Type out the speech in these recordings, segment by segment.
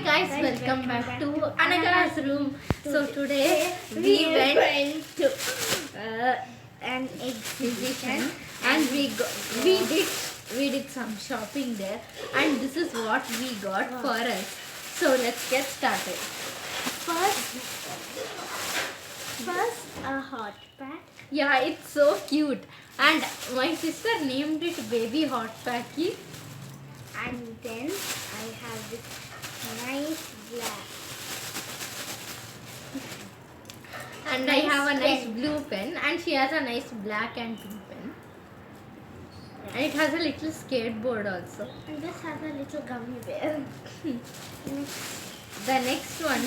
guys, welcome back to Anaga's room. So today we went to an exhibition and we did some shopping there, and this is what we got for us. So let's get started. First a hot pack. Yeah, it's so cute, and my sister named it Baby Hot Packy. And then I have this nice black. And I have a nice blue pen, and she has a nice black and pink pen. And it has a little skateboard also. And this has a little gummy bear. The next one,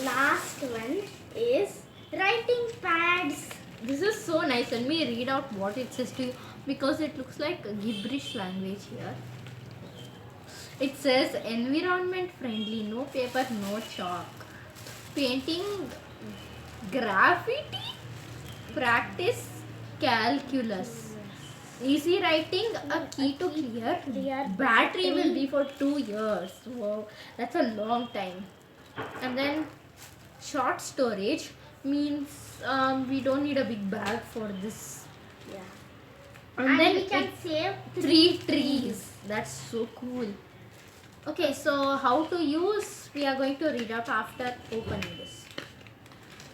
Last one is writing pads. this is so nice. Let me read out what it says to you because it looks like a gibberish language here. It says environment friendly, no paper, no chalk. Painting graffiti, practice calculus. Easy writing, a key to clear. Battery will be for 2 years. Wow, that's a long time. And then short storage means we don't need a big bag for this. Yeah. And then we can save 3 trees. That's so cool. Okay, so how to use, we are going to read out after opening this.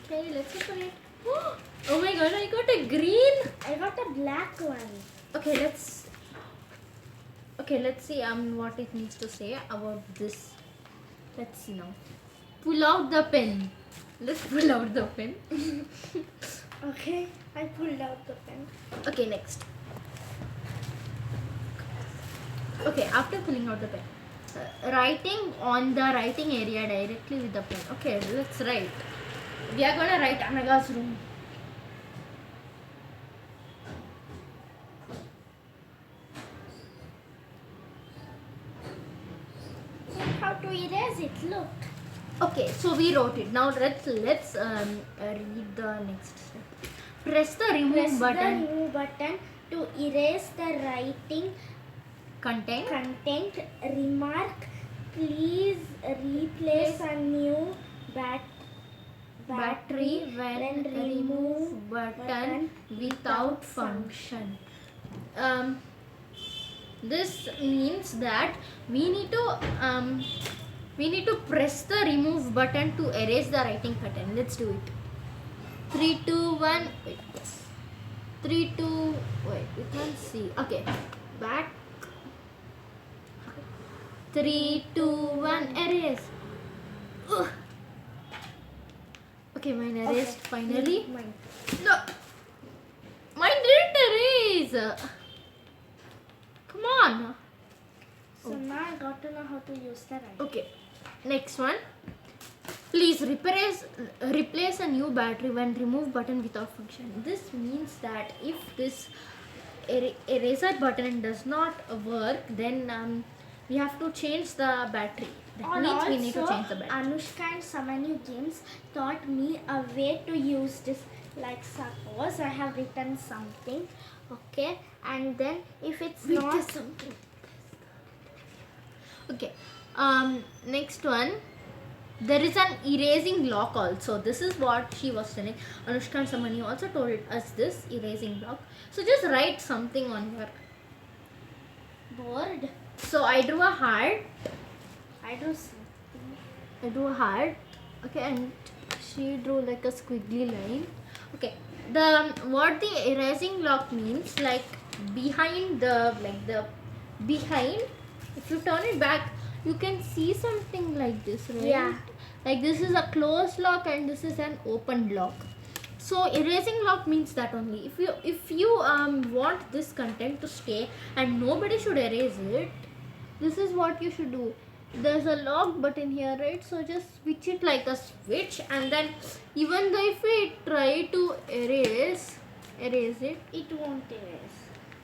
Okay, let's open it. Oh my god, I got a green. I got a black one. Okay, let's see what it needs to say about this. Let's see now. Pull out the pen. Let's pull out the pen. Okay, I pulled out the pen. Okay, next. Okay, after pulling out the pen, writing on the writing area directly with the pen. Okay, let's write. We are gonna write Anaga's room. How to erase it? Look. Okay, so we wrote it. Now let's read the next step. Press the remove Press button. the remove button to erase the writing Content. content. Remark: please replace a new Battery when remove button without function. This means that we need to press the remove button to erase the writing pattern. Let's do it. 3, 2, 1. Wait. 3, 2. Wait. We can't see. Okay. Back. 3, 2, 1. Erase. Ugh. Okay, mine erased finally. Mine. No. Mine didn't erase. Come on. So now I got to know how to use the writing. Okay. Next one. Please replace a new battery when remove button without function. This means that if this eraser button does not work, then we have to change the battery. That means we need to change the battery. Anushka and Samanu Games taught me a way to use this. Like suppose I have written something, okay, and then if it's not something. Okay. Next one. There is an erasing block also. This is what she was telling. Anushka and Samani also told us this erasing block. So just write something on your board, So I drew a heart. I do something. I drew a heart. Okay, and she drew like a squiggly line. Okay. What the erasing block means, like behind, if you turn it back, you can see something like this, right? Yeah. Like this is a closed lock and this is an open lock. So erasing lock means that only. If you want this content to stay and nobody should erase it, this is what you should do. There's a lock button here, right? So just switch it like a switch, and then even though if we try to erase it, It won't erase.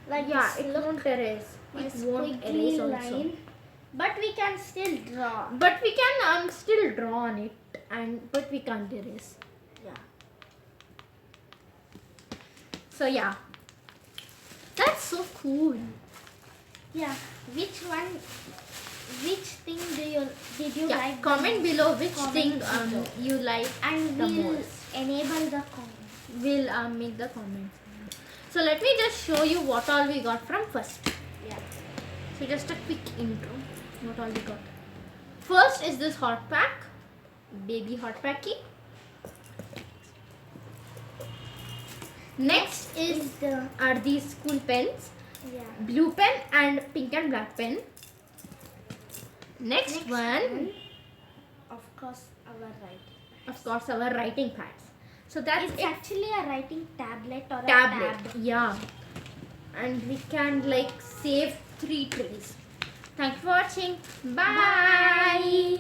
Like yeah, this, it look, won't erase. It a won't squiggly erase also. line. But we can still draw. But we can still draw on it, but we can't erase. Yeah. So yeah, that's so cool. Yeah. Which one which thing did you Yeah, like the comment most? below which Comment thing below. you like And the we'll most. enable the comment. We'll make the comments. So let me just show you what all we got from first. Yeah. So just a quick intro. What all we got. First is this hot pack, baby hot packy. Next Is the are these school pens, yeah. blue pen and pink and black pen. Next one, Of course, our writing. of course, our writing pads. So that's It's it. actually a writing tablet or Tablet, a tab. yeah, and we can like save 3 trays. Thank you for watching. Bye. Bye.